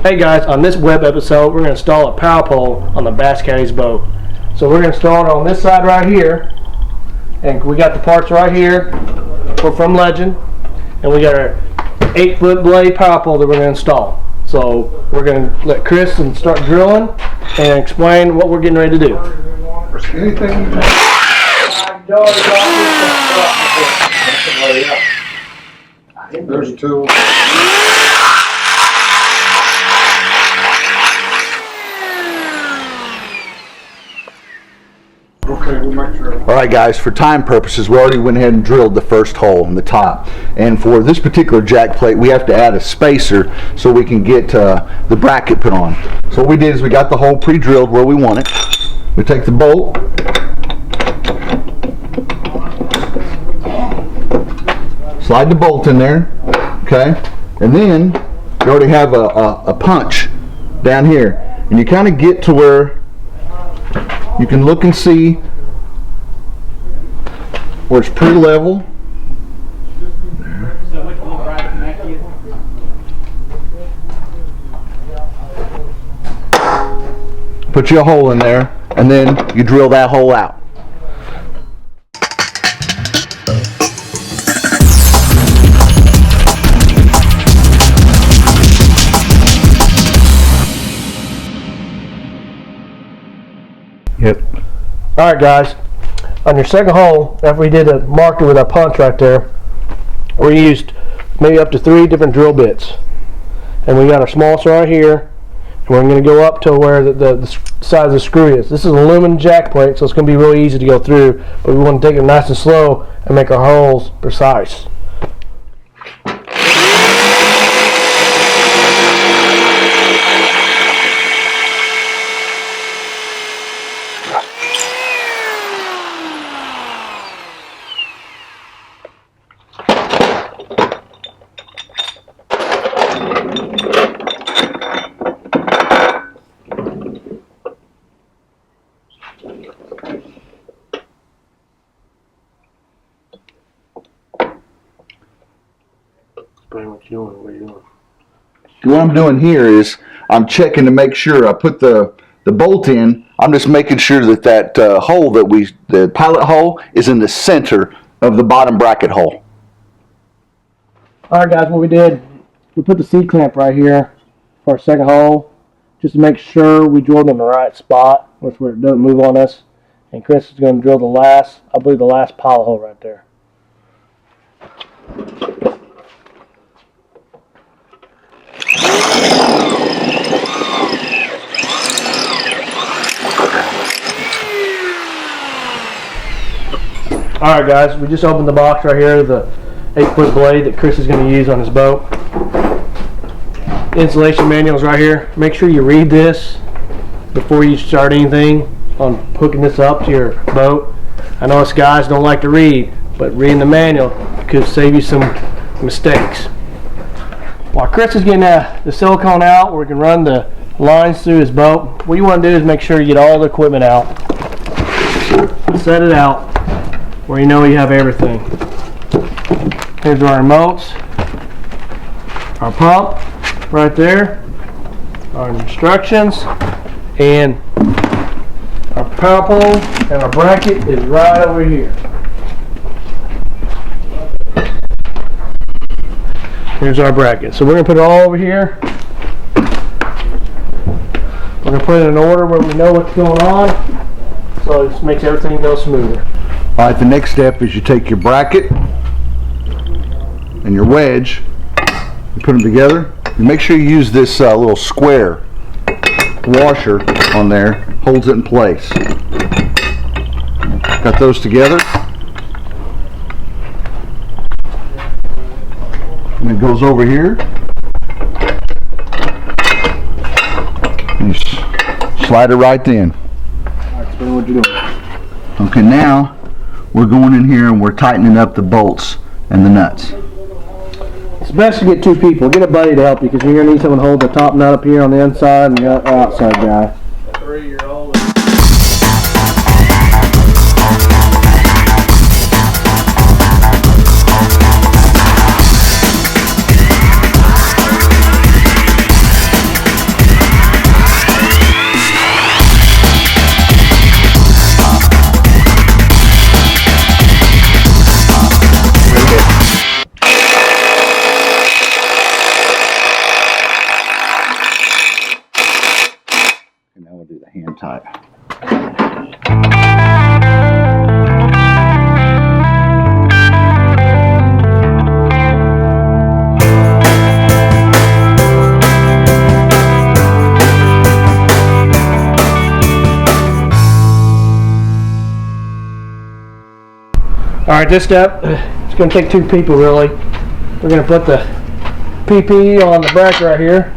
Hey guys, on this web episode, we're going to install a power pole on the Bass Caddy's boat. So we're going to install it on this side right here, and we got the parts right here. We're from Legend, and we got our 8-foot blade power pole that we're going to install. So we're going to let Chris start drilling and explain what we're getting ready to do. Anything there's a tool. Okay, we'll make sure. Alright guys, for time purposes, we already went ahead and drilled the first hole in the top. And for this particular jack plate, we have to add a spacer so we can get the bracket put on. So what we did is we got the hole pre-drilled where we want it. We take the bolt, slide the bolt in there, okay? And then you already have a punch down here. And you kind of get to where you can look and see where it's pretty level. Put your hole in there, and then you drill that hole out. Yep. Alright guys, on your second hole, after we did marked it with a punch right there, we used maybe up to 3 different drill bits. And we got our smallest right here, and we're going to go up to where the size of the screw is. This is an aluminum jack plate, so it's going to be really easy to go through, but we want to take it nice and slow and make our holes precise. What I'm doing here is I'm checking to make sure I put the bolt in. I'm just making sure that that hole the pilot hole is in the center of the bottom bracket hole. Alright guys, what we did, we put the C-clamp right here for our second hole, just to make sure we drilled in the right spot, where it doesn't move on us. And Chris is going to drill the last pilot hole right there. Alright guys, we just opened the box right here, the 8-foot blade that Chris is going to use on his boat. The installation manual is right here. Make sure you read this before you start anything on hooking this up to your boat. I know us guys don't like to read, but reading the manual could save you some mistakes. While Chris is getting the silicone out, we can run the lines through his boat. What you want to do is make sure you get all the equipment out. Set it out where you know you have everything. Here's our remotes, our pump right there, our instructions, and our power pole and our bracket is right over here. Here's our bracket. So we're going to put it all over here. We're going to put it in order where we know what's going on, so it just makes everything go smoother. Alright, the next step is you take your bracket and your wedge, you put them together. You make sure you use this little square washer on there, holds it in place. Got those together. And it goes over here. And you slide it right in. Alright, explain what you're doing. Okay, now we're going in here and we're tightening up the bolts and the nuts. It's best to get 2 people. Get a buddy to help you, because you're going to need someone to hold the top nut up here on the inside and the outside guy. 3-year-old. hand tight. All right, this step, it's going to take 2 people really. We're going to put the PP on the bracket right here.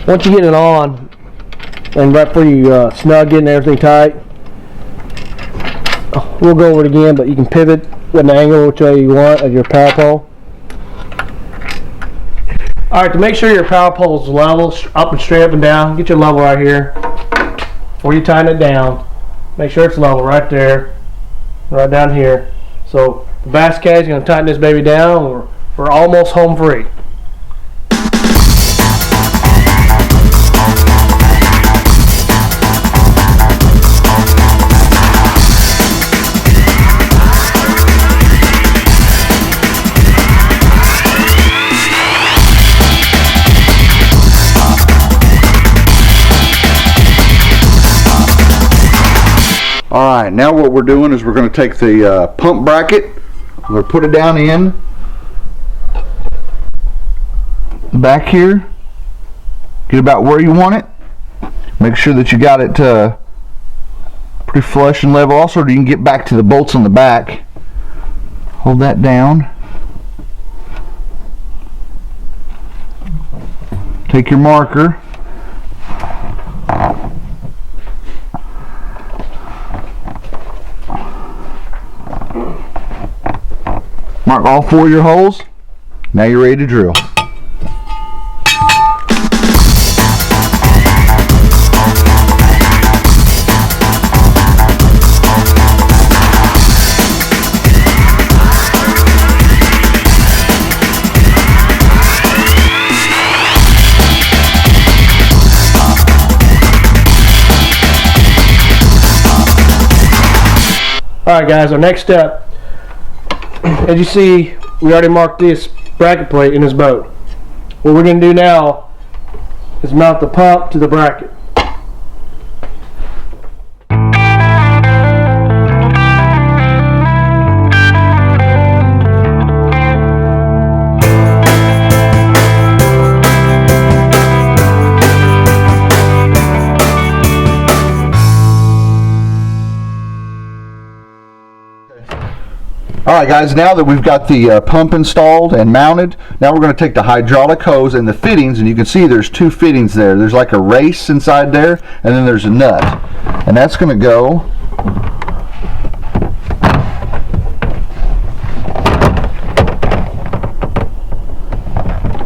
Once you get it on, and right before you snug it and everything tight, we'll go over it again, but you can pivot with an angle which way you want of your power pole. Alright, to make sure your power pole is level, up and straight up and down, get your level right here. Before you tighten it down, make sure it's level right there, right down here. So the bass caddy is going to tighten this baby down. We're almost home free. Alright, now what we're doing is we're going to take the pump bracket, we're going to put it down in back here, get about where you want it, make sure that you got it pretty flush and level. Also, you can get back to the bolts on the back, hold that down, take your marker, mark all 4 of your holes. Now you're ready to drill. Alright guys, our next step, as you see, we already marked this bracket plate in this boat. What we're going to do now is mount the pump to the bracket. Alright guys, now that we've got the pump installed and mounted, now we're going to take the hydraulic hose and the fittings, and you can see there's 2 fittings there. There's like a race inside there, and then there's a nut. And that's going to go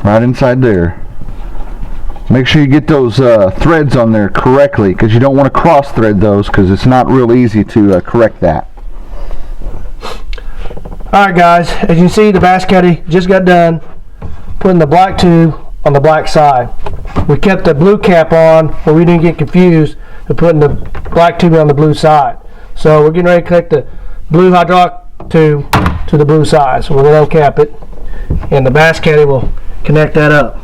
right inside there. Make sure you get those threads on there correctly, because you don't want to cross thread those, because it's not real easy to correct that. Alright guys, as you can see, the bass caddy just got done putting the black tube on the black side. We kept the blue cap on, but we didn't get confused with putting the black tube on the blue side. So we're getting ready to connect the blue hydraulic tube to the blue side. So we're going to cap it, and the bass caddy will connect that up.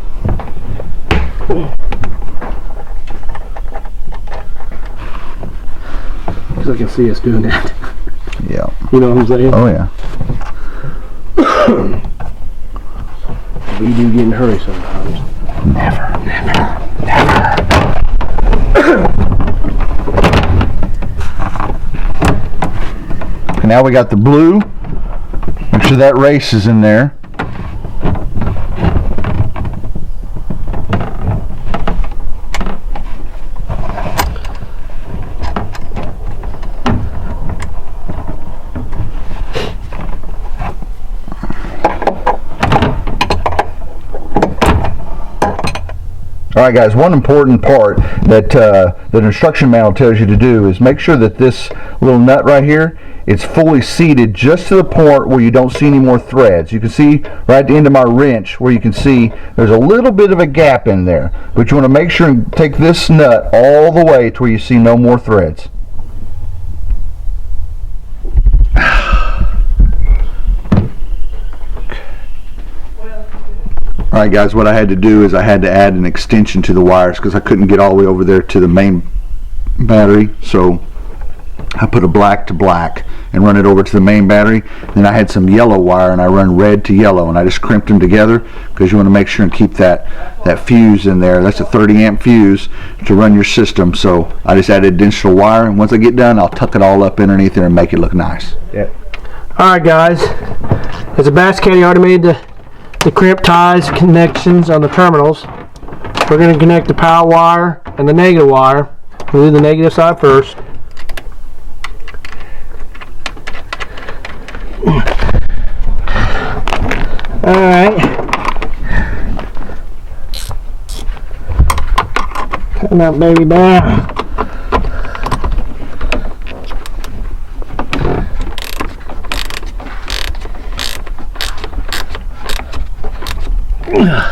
Because I can see us doing that. Yeah. You know what I'm saying? Oh yeah. We do get in a hurry sometimes. Never. Now we got the blue. Make sure that race is in there. All right, guys, one important part that the instruction manual tells you to do is make sure that this little nut right here, it's fully seated just to the point where you don't see any more threads. You can see right at the end of my wrench where you can see there's a little bit of a gap in there, but you want to make sure and take this nut all the way to where you see no more threads. Alright guys, what I had to do is I had to add an extension to the wires because I couldn't get all the way over there to the main battery, so I put a black to black and run it over to the main battery. Then I had some yellow wire and I run red to yellow, and I just crimped them together because you want to make sure and keep that fuse in there. That's a 30 amp fuse to run your system, so I just added additional wire, and once I get done I'll tuck it all up underneath there and make it look nice. Yep. Alright guys, as a bass caddy, I already made the crimp ties connections on the terminals. We're going to connect the power wire and the negative wire. We'll do the negative side first. Alright. Cutting that baby down.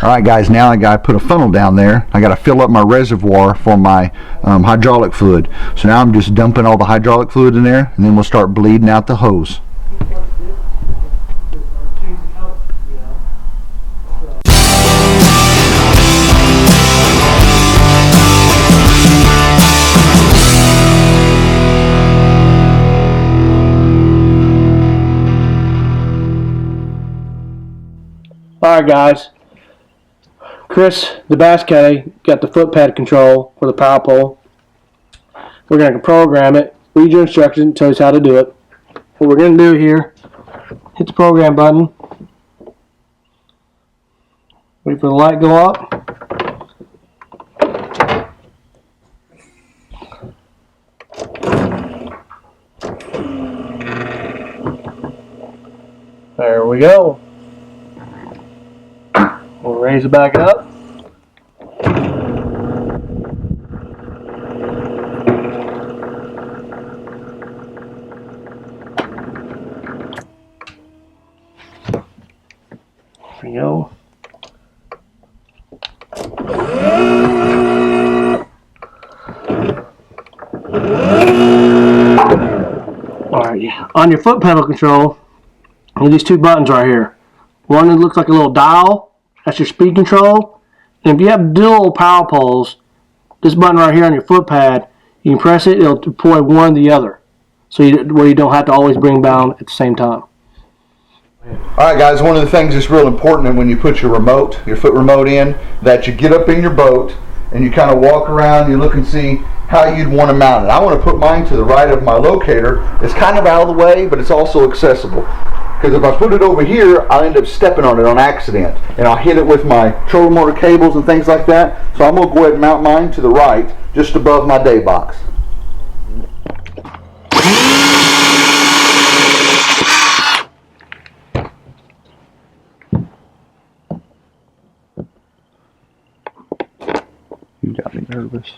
Alright guys, now I got to put a funnel down there. I got to fill up my reservoir for my hydraulic fluid. So now I'm just dumping all the hydraulic fluid in there, and then we'll start bleeding out the hose. Alright guys, Chris, the bass caddy, got the foot pad control for the power pole. We're going to program it, read your instructions, and tell us how to do it. What we're going to do here, hit the program button, wait for the light to go up. There we go. We'll raise it back up. There we go. Alright, on your foot pedal control, you have these two buttons right here. One that looks like a little dial. That's your speed control. And if you have dual power poles, this button right here on your foot pad, you can press it, it'll deploy one to the other. So where you don't have to always bring down at the same time. Alright guys, one of the things that's real important when you put your foot remote in, that you get up in your boat and you kind of walk around, you look and see how you'd want to mount it. I want to put mine to the right of my locator. It's kind of out of the way, but it's also accessible. Because if I put it over here, I'll end up stepping on it on accident. And I'll hit it with my trolling motor cables and things like that. So I'm going to go ahead and mount mine to the right, just above my day box. You got me nervous.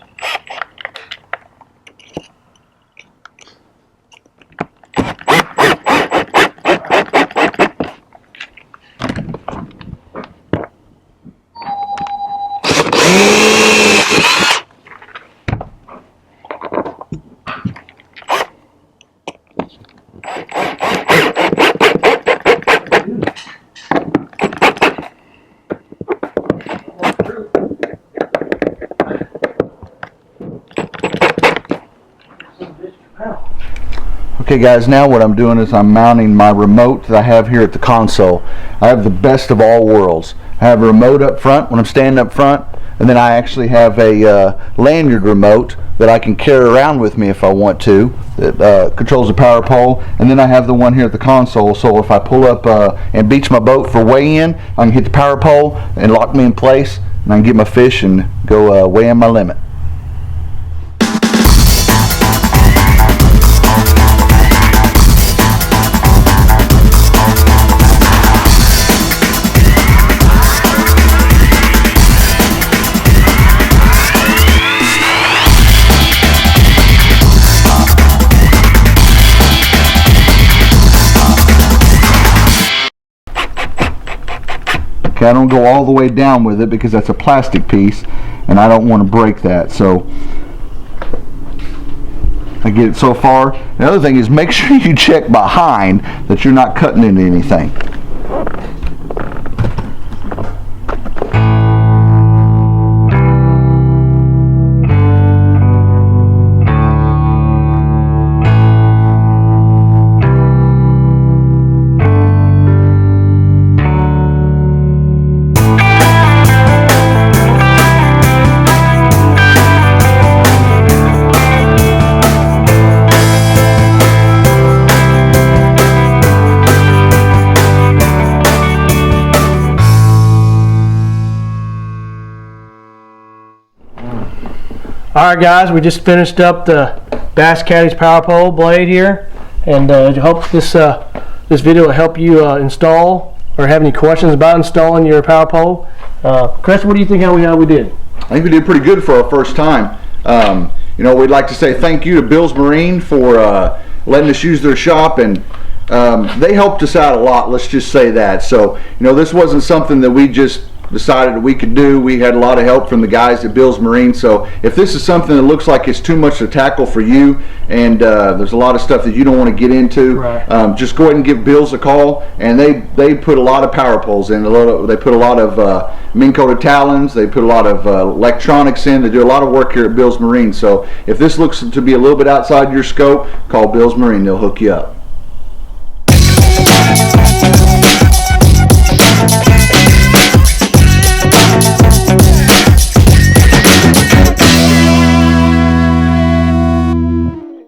Okay guys, now what I'm doing is I'm mounting my remote that I have here at the console. I have the best of all worlds. I have a remote up front when I'm standing up front, and then I actually have a lanyard remote that I can carry around with me if I want to, that controls the power pole, and then I have the one here at the console, so if I pull up and beach my boat for weigh in, I can hit the power pole and lock me in place, and I can get my fish and go weigh in my limit. Okay, I don't go all the way down with it because that's a plastic piece and I don't want to break that. So I get it so far. The other thing is make sure you check behind that you're not cutting into anything. Alright guys, we just finished up the Bass Caddy's power pole blade here, and I hope this video will help you install or have any questions about installing your power pole. Chris, what do you think how we did? I think we did pretty good for our first time. You know, we'd like to say thank you to Bill's Marine for letting us use their shop, and they helped us out a lot, let's just say that. So, you know, this wasn't something that we just decided that we could do. We had a lot of help from the guys at Bill's Marine. So if this is something that looks like it's too much to tackle for you, and there's a lot of stuff that you don't want to get into, right, just go ahead and give Bill's a call. And they put a lot of power poles in. They put a lot of mink-coated talons. They put a lot of electronics in. They do a lot of work here at Bill's Marine. So if this looks to be a little bit outside your scope, call Bill's Marine. They'll hook you up.